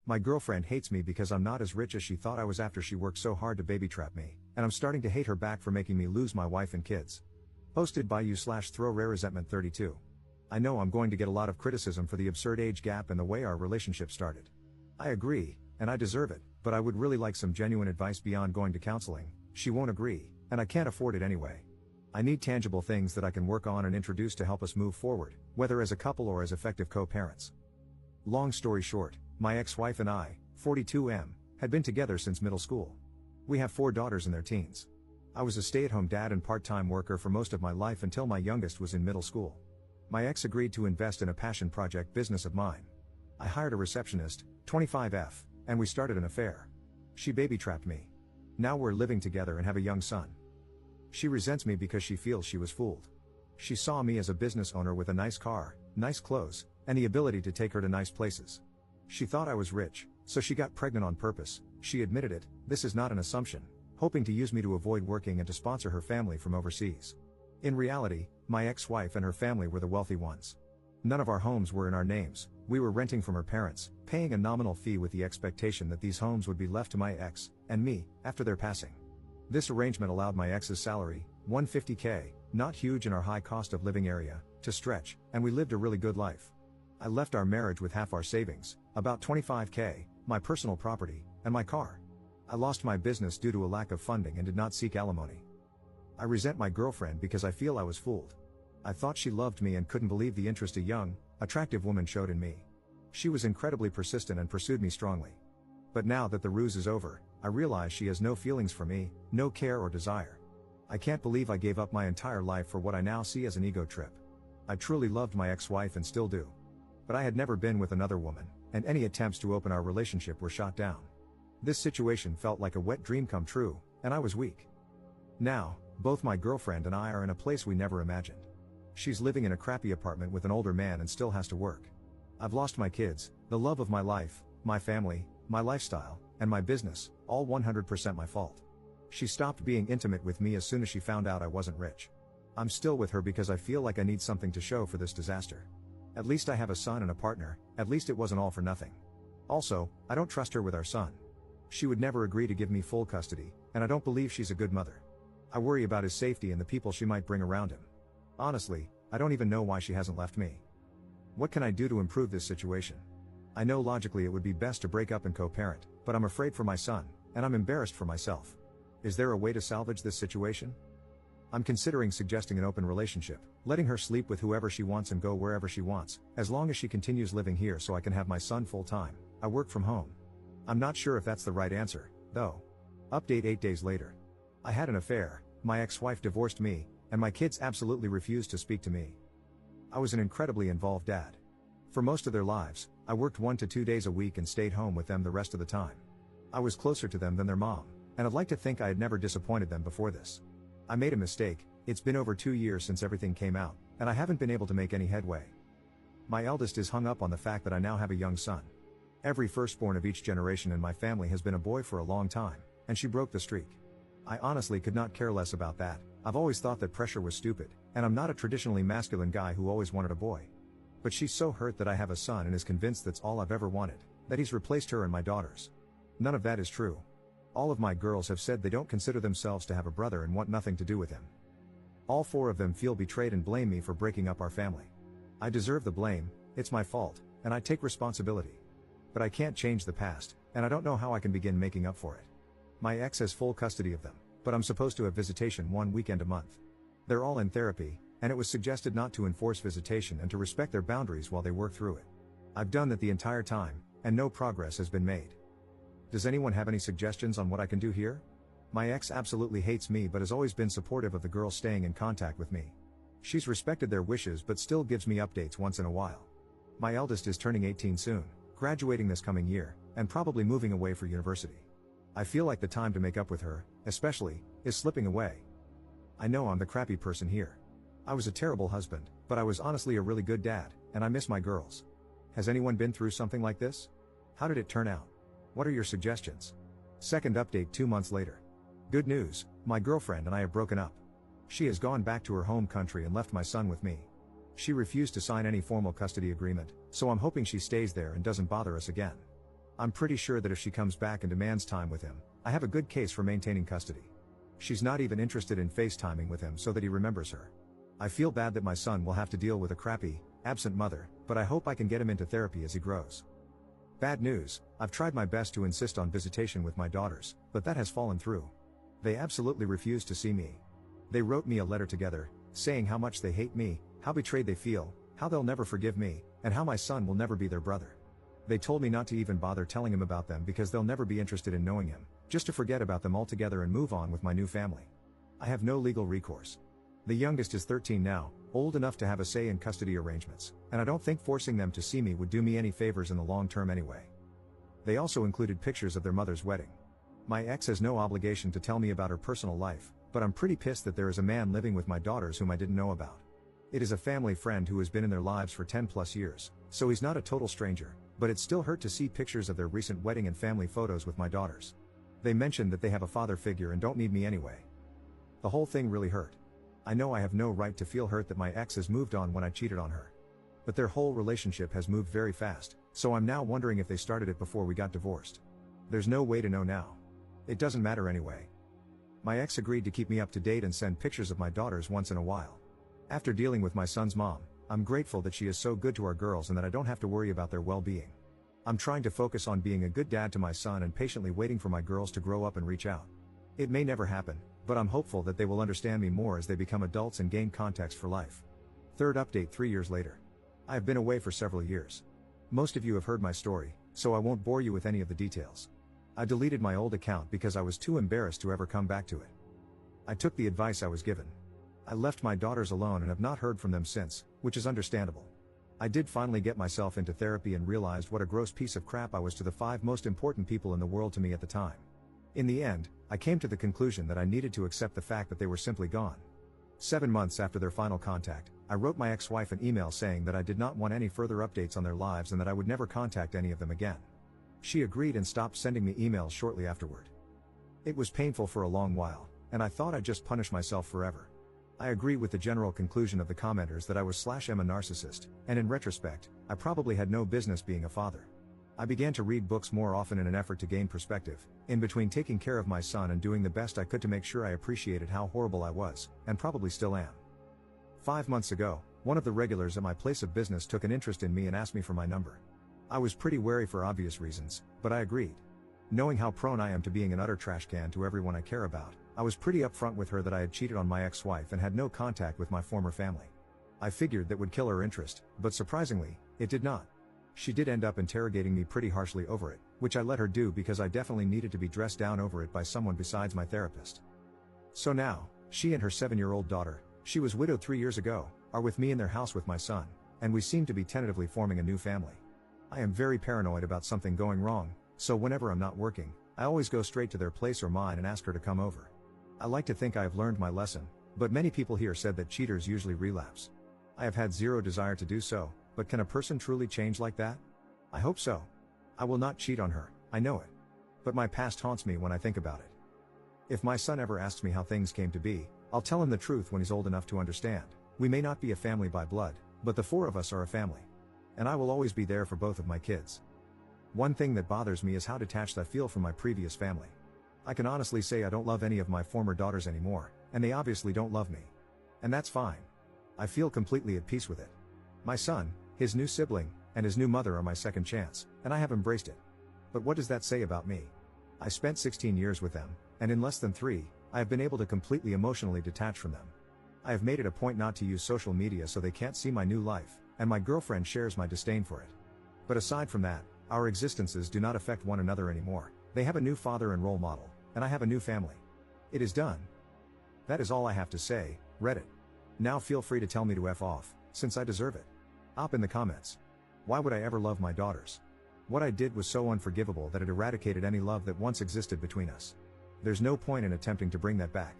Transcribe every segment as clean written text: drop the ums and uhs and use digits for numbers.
My girlfriend hates me because I'm not as rich as she thought I was after she worked so hard to baby trap me, and I'm starting to hate her back for making me lose my wife and kids. Posted by you/throwrareresentment32. I know I'm going to get a lot of criticism for the absurd age gap and the way our relationship started. I agree, and I deserve it, but I would really like some genuine advice beyond going to counseling. She won't agree, and I can't afford it anyway. I need tangible things that I can work on and introduce to help us move forward, whether as a couple or as effective co-parents. Long story short, my ex-wife and I, 42M, had been together since middle school. We have 4 daughters in their teens. I was a stay-at-home dad and part-time worker for most of my life until my youngest was in middle school. My ex agreed to invest in a passion project business of mine. I hired a receptionist, 25F, and we started an affair. She baby-trapped me. Now we're living together and have a young son. She resents me because she feels she was fooled. She saw me as a business owner with a nice car, nice clothes, and the ability to take her to nice places. She thought I was rich, so she got pregnant on purpose. She admitted it, this is not an assumption, hoping to use me to avoid working and to sponsor her family from overseas. In reality, my ex-wife and her family were the wealthy ones. None of our homes were in our names, we were renting from her parents, paying a nominal fee with the expectation that these homes would be left to my ex, and me, after their passing. This arrangement allowed my ex's salary, $150K, not huge in our high cost of living area, to stretch, and we lived a really good life. I left our marriage with half our savings, about $25K, my personal property, and my car. I lost my business due to a lack of funding and did not seek alimony. I resent my girlfriend because I feel I was fooled. I thought she loved me and couldn't believe the interest a young, attractive woman showed in me. She was incredibly persistent and pursued me strongly. But now that the ruse is over, I realize she has no feelings for me, no care or desire. I can't believe I gave up my entire life for what I now see as an ego trip. I truly loved my ex-wife and still do. But I had never been with another woman, and any attempts to open our relationship were shot down. This situation felt like a wet dream come true, and I was weak. Now, both my girlfriend and I are in a place we never imagined. She's living in a crappy apartment with an older man and still has to work. I've lost my kids, the love of my life, my family, my lifestyle, and my business, all 100% my fault. She stopped being intimate with me as soon as she found out I wasn't rich. I'm still with her because I feel like I need something to show for this disaster. At least I have a son and a partner, at least it wasn't all for nothing. Also, I don't trust her with our son. She would never agree to give me full custody, and I don't believe she's a good mother. I worry about his safety and the people she might bring around him. Honestly, I don't even know why she hasn't left me. What can I do to improve this situation? I know logically it would be best to break up and co-parent, but I'm afraid for my son, and I'm embarrassed for myself. Is there a way to salvage this situation? I'm considering suggesting an open relationship, letting her sleep with whoever she wants and go wherever she wants, as long as she continues living here so I can have my son full time. I work from home. I'm not sure if that's the right answer, though. Update 8 days later. I had an affair, my ex-wife divorced me, and my kids absolutely refused to speak to me. I was an incredibly involved dad. For most of their lives, I worked 1 to 2 days a week and stayed home with them the rest of the time. I was closer to them than their mom, and I'd like to think I had never disappointed them before this. I made a mistake, it's been over 2 years since everything came out, and I haven't been able to make any headway. My eldest is hung up on the fact that I now have a young son. Every firstborn of each generation in my family has been a boy for a long time, and she broke the streak. I honestly could not care less about that. I've always thought that pressure was stupid, and I'm not a traditionally masculine guy who always wanted a boy. But she's so hurt that I have a son and is convinced that's all I've ever wanted, that he's replaced her and my daughters. None of that is true. All of my girls have said they don't consider themselves to have a brother and want nothing to do with him. All 4 of them feel betrayed and blame me for breaking up our family. I deserve the blame, it's my fault, and I take responsibility. But I can't change the past, and I don't know how I can begin making up for it. My ex has full custody of them, but I'm supposed to have visitation 1 weekend a month. They're all in therapy, and it was suggested not to enforce visitation and to respect their boundaries while they work through it. I've done that the entire time, and no progress has been made. Does anyone have any suggestions on what I can do here? My ex absolutely hates me but has always been supportive of the girls staying in contact with me. She's respected their wishes but still gives me updates once in a while. My eldest is turning 18 soon, graduating this coming year, and probably moving away for university. I feel like the time to make up with her, especially, is slipping away. I know I'm the crappy person here. I was a terrible husband, but I was honestly a really good dad, and I miss my girls. Has anyone been through something like this? How did it turn out? What are your suggestions? Second update 2 months later. Good news, my girlfriend and I have broken up. She has gone back to her home country and left my son with me. She refused to sign any formal custody agreement, so I'm hoping she stays there and doesn't bother us again. I'm pretty sure that if she comes back and demands time with him, I have a good case for maintaining custody. She's not even interested in FaceTiming with him so that he remembers her. I feel bad that my son will have to deal with a crappy, absent mother, but I hope I can get him into therapy as he grows. Bad news, I've tried my best to insist on visitation with my daughters, but that has fallen through. They absolutely refuse to see me. They wrote me a letter together, saying how much they hate me, how betrayed they feel, how they'll never forgive me, and how my son will never be their brother. They told me not to even bother telling him about them because they'll never be interested in knowing him, just to forget about them altogether and move on with my new family. I have no legal recourse. The youngest is 13 now, old enough to have a say in custody arrangements, and I don't think forcing them to see me would do me any favors in the long term anyway. They also included pictures of their mother's wedding. My ex has no obligation to tell me about her personal life, but I'm pretty pissed that there is a man living with my daughters whom I didn't know about. It is a family friend who has been in their lives for 10 plus years, so he's not a total stranger, but it still hurt to see pictures of their recent wedding and family photos with my daughters. They mentioned that they have a father figure and don't need me anyway. The whole thing really hurt. I know I have no right to feel hurt that my ex has moved on when I cheated on her. But their whole relationship has moved very fast, so I'm now wondering if they started it before we got divorced. There's no way to know now. It doesn't matter anyway. My ex agreed to keep me up to date and send pictures of my daughters once in a while. After dealing with my son's mom, I'm grateful that she is so good to our girls and that I don't have to worry about their well-being. I'm trying to focus on being a good dad to my son and patiently waiting for my girls to grow up and reach out. It may never happen, but I'm hopeful that they will understand me more as they become adults and gain context for life. Third update 3 years later. I have been away for several years. Most of you have heard my story, so I won't bore you with any of the details. I deleted my old account because I was too embarrassed to ever come back to it. I took the advice I was given. I left my daughters alone and have not heard from them since, which is understandable. I did finally get myself into therapy and realized what a gross piece of crap I was to the 5 most important people in the world to me at the time. In the end, I came to the conclusion that I needed to accept the fact that they were simply gone. 7 months after their final contact, I wrote my ex-wife an email saying that I did not want any further updates on their lives and that I would never contact any of them again. She agreed and stopped sending me emails shortly afterward. It was painful for a long while, and I thought I'd just punish myself forever. I agree with the general conclusion of the commenters that I was/am a narcissist, and in retrospect, I probably had no business being a father. I began to read books more often in an effort to gain perspective, in between taking care of my son and doing the best I could to make sure I appreciated how horrible I was, and probably still am. 5 months ago, one of the regulars at my place of business took an interest in me and asked me for my number. I was pretty wary for obvious reasons, but I agreed. Knowing how prone I am to being an utter trash can to everyone I care about, I was pretty upfront with her that I had cheated on my ex-wife and had no contact with my former family. I figured that would kill her interest, but surprisingly, it did not. She did end up interrogating me pretty harshly over it, which I let her do because I definitely needed to be dressed down over it by someone besides my therapist. So now, she and her 7-year-old daughter, she was widowed 3 years ago, are with me in their house with my son, and we seem to be tentatively forming a new family. I am very paranoid about something going wrong, so whenever I'm not working, I always go straight to their place or mine and ask her to come over. I like to think I have learned my lesson, but many people here said that cheaters usually relapse. I have had zero desire to do so, but can a person truly change like that? I hope so. I will not cheat on her, I know it. But my past haunts me when I think about it. If my son ever asks me how things came to be, I'll tell him the truth when he's old enough to understand. We may not be a family by blood, but the 4 of us are a family. And I will always be there for both of my kids. One thing that bothers me is how detached I feel from my previous family. I can honestly say I don't love any of my former daughters anymore, and they obviously don't love me. And that's fine. I feel completely at peace with it. My son, his new sibling, and his new mother are my second chance, and I have embraced it. But what does that say about me? I spent 16 years with them, and in less than 3, I have been able to completely emotionally detach from them. I have made it a point not to use social media so they can't see my new life, and my girlfriend shares my disdain for it. But aside from that, our existences do not affect one another anymore. They have a new father and role model, and I have a new family. It is done. That is all I have to say, Reddit. Now feel free to tell me to F off, since I deserve it. Op in the comments. Why would I ever love my daughters? What I did was so unforgivable that it eradicated any love that once existed between us. There's no point in attempting to bring that back.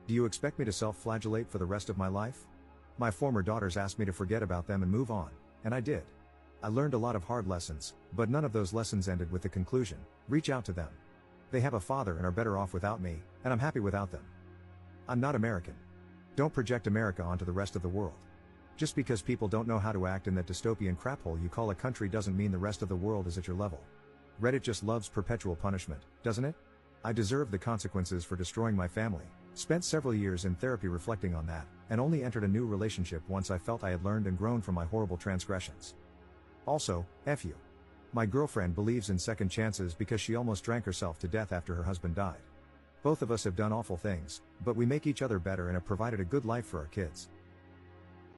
Do you expect me to self-flagellate for the rest of my life? My former daughters asked me to forget about them and move on, and I did. I learned a lot of hard lessons, but none of those lessons ended with the conclusion, reach out to them. They have a father and are better off without me, and I'm happy without them. I'm not American. Don't project America onto the rest of the world. Just because people don't know how to act in that dystopian craphole you call a country doesn't mean the rest of the world is at your level. Reddit just loves perpetual punishment, doesn't it? I deserve the consequences for destroying my family. Spent several years in therapy reflecting on that, and only entered a new relationship once I felt I had learned and grown from my horrible transgressions. Also, F you. My girlfriend believes in second chances because she almost drank herself to death after her husband died. Both of us have done awful things, but we make each other better and have provided a good life for our kids.